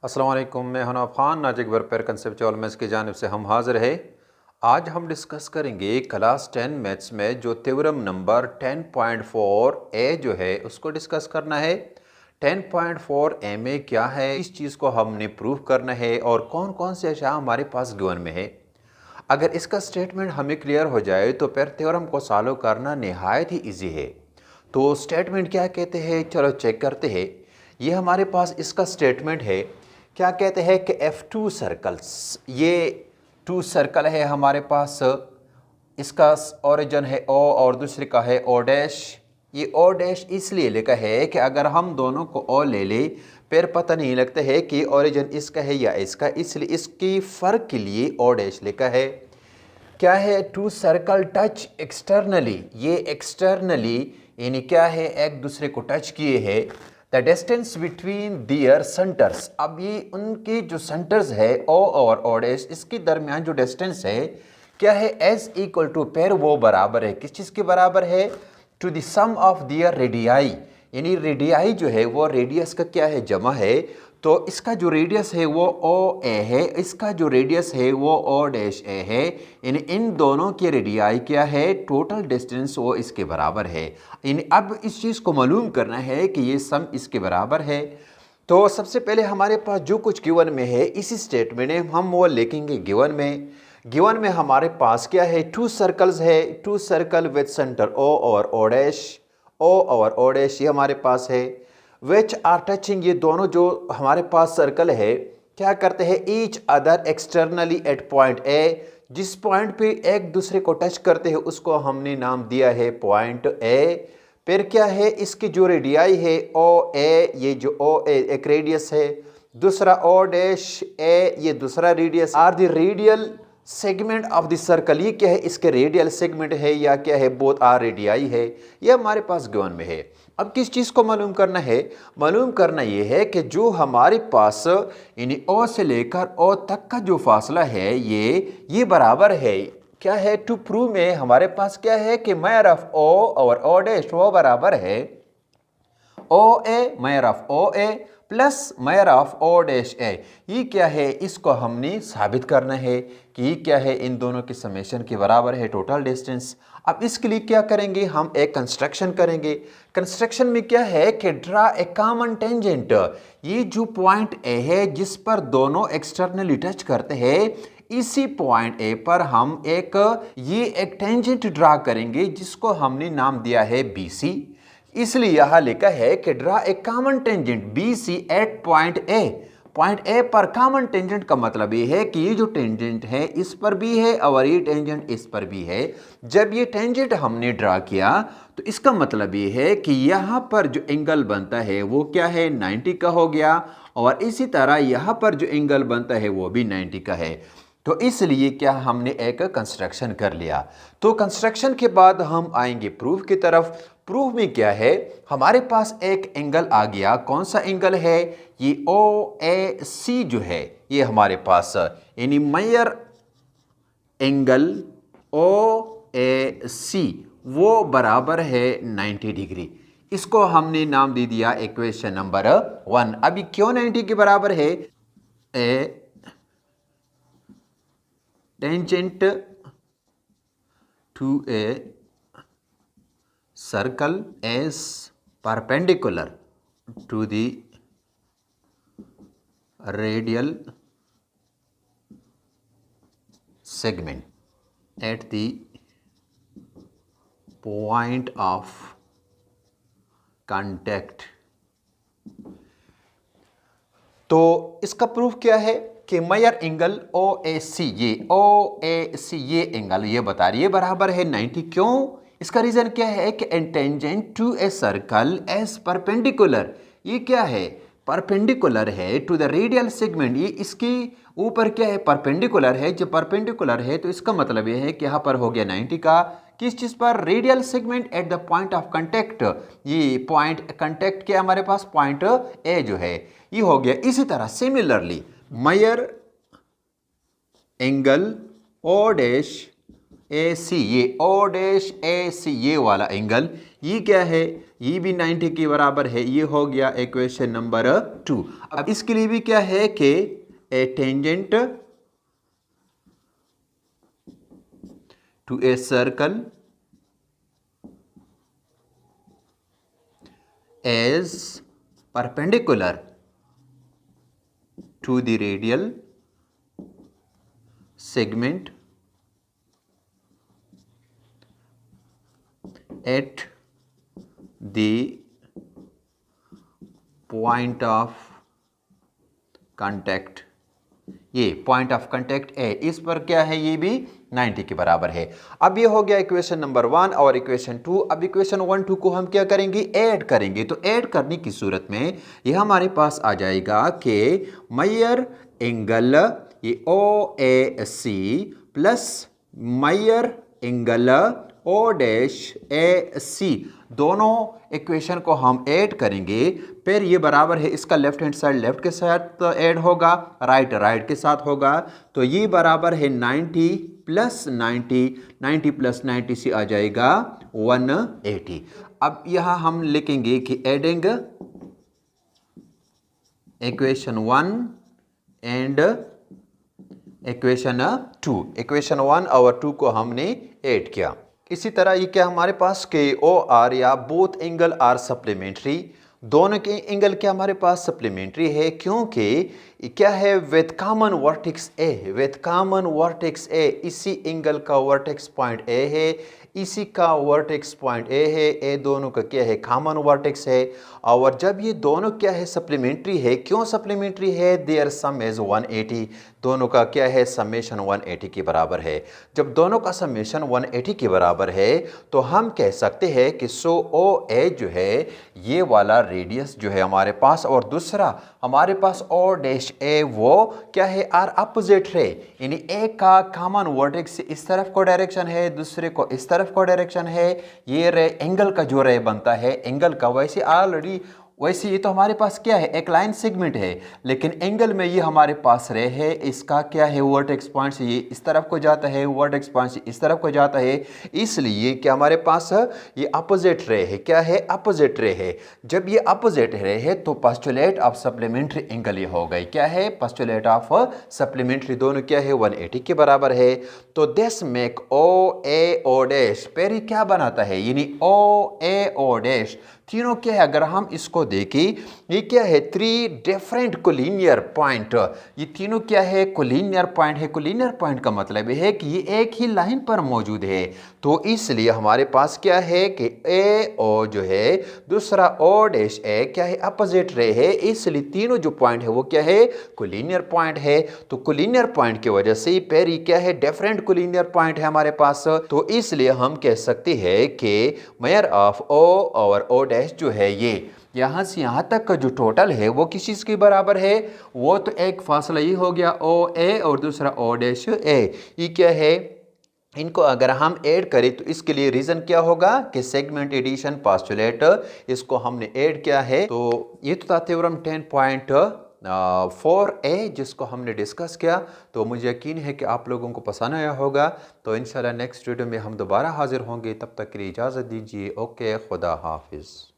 अस्सलाम वालेकुम, मैं हनाफ खान नाजिक वेलफेयर कंसेप्चुअल मैथ्स की जानिब से हम हाज़िर है। आज हम डिस्कस करेंगे क्लास 10 मैथ्स में जो थ्योरम नंबर 10.4 ए जो है उसको डिस्कस करना है। 10.4 ए में क्या है, इस चीज़ को हमने प्रूव करना है और कौन कौन से अशया हमारे पास गिवन में है। अगर इसका स्टेटमेंट हमें क्लियर हो जाए तो फिर थ्योरम को सॉल्व करना नहायत ही ईजी है। तो स्टेटमेंट क्या कहते हैं, चलो चेक करते हैं। ये हमारे पास इसका स्टेटमेंट है। क्या कहते हैं कि F2 सर्कल्स, ये 2 सर्कल है हमारे पास। इसका ओरिजिन है O और दूसरे का है O डैश। ये O डैश इसलिए लिखा है कि अगर हम दोनों को O ले ले फिर पता नहीं लगता है कि ओरिजिन इसका है या इसका, इसलिए इसकी फ़र्क के लिए O डैश लिखा है। क्या है, 2 सर्कल टच एक्सटर्नली, ये एक्सटर्नली यानी क्या है, एक दूसरे को टच किए हैं। The distance between their centres, अब ये उनके जो सेंटर्स है O और O डैश, इसके दरमियान जो डिस्टेंस है क्या है, एज इक्वल टू, पैर वो बराबर है, किस चीज़ के बराबर है, to the sum of their radii, यानी रेडियाई जो है वो रेडियस का क्या है, जमा है। तो इसका जो रेडियस है वो ओ ए है, इसका जो रेडियस है वो ओ डैश ए है, यानी इन दोनों के रेडियाई क्या है, टोटल डिस्टेंस वो इसके बराबर है। यानी अब इस चीज़ को मालूम करना है कि ये सम इसके बराबर है। तो सबसे पहले हमारे पास जो कुछ गिवन में है इसी स्टेटमेंट में हम वो लिखेंगे। गिवन में हमारे पास क्या है, 2 सर्कल्स है, 2 सर्कल विद सेंटर O और O डैश, O और O डैश ये हमारे पास है। विच आर टचिंग, ये दोनों जो हमारे पास सर्कल है क्या करते हैं, each other externally at point A, जिस पॉइंट पे एक दूसरे को टच करते हैं उसको हमने नाम दिया है पॉइंट ए। फिर क्या है, इसकी जो रेडियाई है ओ ए, ये जो ओ ए एक रेडियस है, दूसरा ओ डैश ए ये दूसरा radius, are the radial segment of the circle, ये क्या है, इसके रेडियल सेगमेंट है या क्या है, बोथ आर रेडियाई है, ये हमारे पास गिवन में है। अब किस चीज़ को मालूम करना है, मालूम करना ये है कि जो हमारे पास यानी O से लेकर O तक का जो फासला है ये बराबर है। क्या है, टू प्रूव में हमारे पास क्या है कि मेजर ऑफ O और O डैश वो बराबर है O A, measure of O A plus measure of O dash A. ये क्या है, इसको हमने साबित करना है कि ये क्या है, इन दोनों के समेशन के बराबर है टोटल डिस्टेंस। अब इसके लिए क्या करेंगे, हम एक कंस्ट्रक्शन करेंगे। कंस्ट्रक्शन में क्या है कि ड्रा ए कॉमन टेंजेंट, ये जो पॉइंट ए है जिस पर दोनों एक्सटर्नली टच करते हैं, इसी पॉइंट ए पर हम एक टेंजेंट ड्रा करेंगे जिसको हमने नाम दिया है BC। इसलिए यहां लिखा है कि draw a common tangent BC at point A. Point A पर कॉमन टेंजेंट का मतलब ये है कि ये जो टेंजेंट है इस पर भी है और ये टेंजेंट इस पर भी है। जब ये टेंजेंट हमने ड्रा किया तो इसका मतलब ये है कि यहाँ पर जो एंगल बनता है वो क्या है, 90 का हो गया, और इसी तरह यहाँ पर जो एंगल बनता है वो भी 90 का है। तो इसलिए क्या हमने एक कंस्ट्रक्शन कर लिया। तो कंस्ट्रक्शन के बाद हम आएंगे प्रूफ की तरफ। प्रूफ में क्या है, हमारे पास एक एंगल आ गया, कौन सा एंगल है, ये OAC जो है ये हमारे पास, यानी मेजर एंगल OAC वो बराबर है 90 डिग्री। इसको हमने नाम दे दिया इक्वेशन नंबर 1। अभी क्यों 90 के बराबर है, ए tangent to a circle is perpendicular to the radial segment at the point of contact। तो इसका प्रूफ क्या है कि मेजर एंगल OAC, ये एंगल ये बता रही है बराबर है 90। क्यों, इसका रीजन क्या है कि tangent to a circle as perpendicular, ये क्या है, परपेंडिकुलर है टू द रेडियल सेगमेंट, ये इसके ऊपर क्या है, परपेंडिकुलर है। जब परपेंडिकुलर है तो इसका मतलब ये है कि यहाँ पर हो गया 90 का, किस चीज़ पर, radial segment at the point of contact. ये पॉइंट कंटेक्ट क्या हमारे पास, पॉइंट ए जो है ये हो गया। इसी तरह similarly measure angle O dash A C, ये ओ डैश ए सी ये वाला एंगल, ये क्या है, ये भी 90 के बराबर है। ये हो गया इक्वेशन नंबर 2। अब इसके लिए भी क्या है कि A tangent to a circle as perpendicular to the radial segment at the point of contact, ये पॉइंट ऑफ कांटेक्ट ए, इस पर क्या है, ये भी 90 के बराबर है। अब ये हो गया इक्वेशन नंबर 1 और इक्वेशन 2। अब इक्वेशन 1 2 को हम क्या करेंगे, ऐड करेंगे। तो ऐड करने की सूरत में ये हमारे पास आ जाएगा कि मेयर एंगल ये O A C plus measure angle O dash A C, दोनों इक्वेशन को हम ऐड करेंगे। फिर ये बराबर है, इसका लेफ्ट हैंड साइड लेफ्ट के साथ ऐड होगा, राइट राइट के साथ होगा। तो ये बराबर है 90 प्लस 90, 90 प्लस 90 से आ जाएगा 180। अब यहाँ हम लिखेंगे कि adding equation 1 and equation 2, equation 1 और 2 को हमने ऐड किया। इसी तरह ये क्या हमारे पास के ओ आर या बोथ एंगल आर सप्लीमेंट्री, दोनों के एंगल क्या हमारे पास सप्लीमेंट्री है, क्योंकि क्या है with common vertex A, with common vertex ए, इसी एंगल का वर्टेक्स पॉइंट ए है, इसी का वर्टेक्स पॉइंट ए है, ए दोनों का क्या है कॉमन वर्टेक्स है। और जब ये दोनों क्या है सप्लीमेंट्री है, क्यों सप्लीमेंट्री है, देयर सम इज 180, दोनों का क्या है समेशन 180 के बराबर है। जब दोनों का समेशन 180 के बराबर है तो हम कह सकते हैं कि सो ओ ए जो है ये वाला रेडियस जो है हमारे पास, और दूसरा हमारे पास ओ डैश ए वो क्या है आर अपोजिट है, यानी ए का कॉमन वर्टेक्स इस तरफ को डायरेक्शन है, दूसरे को इस तरफ को डायरेक्शन है। ये रे एंगल का जो रे बनता है एंगल का, वैसे ऑलरेडी वैसे ये तो हमारे पास क्या है एक लाइन सेगमेंट है, लेकिन एंगल में ये हमारे पास रे है, इसका क्या है वर्टेक्स पॉइंट से ये इस तरफ को जाता है, वर्टेक्स पॉइंट से इस तरफ को जाता है, इसलिए क्या हमारे पास ये अपोजिट रे है, क्या है अपोजिट रे है। जब ये अपोजिट रे है तो पोस्टुलेट ऑफ सप्लीमेंट्री एंगल ये हो गई, क्या है पोस्टुलेट ऑफ सप्लीमेंट्री, दोनों क्या है 180 के बराबर है। तो this make O A O dash, फिर क्या बनाता है, यानी ओ ए ओ डैश तीनों क्या है, अगर हम इसको देखें ये क्या है 3 डिफरेंट कोलिनियर पॉइंट, ये तीनों क्या है कोलिनियर पॉइंट है। कोलिनियर पॉइंट का मतलब है कि ये एक ही लाइन पर मौजूद है, तो इसलिए हमारे पास क्या है कि ए ओ जो है दूसरा ओ डैश ए क्या है अपोजिट रे है, इसलिए तीनों जो पॉइंट है वो क्या है कोलिनियर पॉइंट है। तो कोलिनियर पॉइंट की वजह से पेरी क्या है डिफरेंट कोलिनियर पॉइंट है हमारे पास, तो इसलिए हम कह सकते हैं कि मेयर ऑफ ओ और ओ डैश जो है ये यहाँ से यहाँ तक का जो टोटल है वो किस चीज़ के बराबर है, वो तो एक फासला ये हो गया ओ ए और दूसरा ओ डैश ए, ये क्या है इनको अगर हम ऐड करें तो इसके लिए रीज़न क्या होगा कि सेगमेंट एडिशन पोस्टुलेट, इसको हमने ऐड किया है। तो ये तो था थ्योरम 10.4a जिसको हमने डिस्कस किया। तो मुझे यकीन है कि आप लोगों को पसंद आया होगा। तो इंशाल्लाह नेक्स्ट वीडियो में हम दोबारा हाजिर होंगे, तब तक के लिए इजाज़त दीजिए। ओके, खुदा हाफिज़।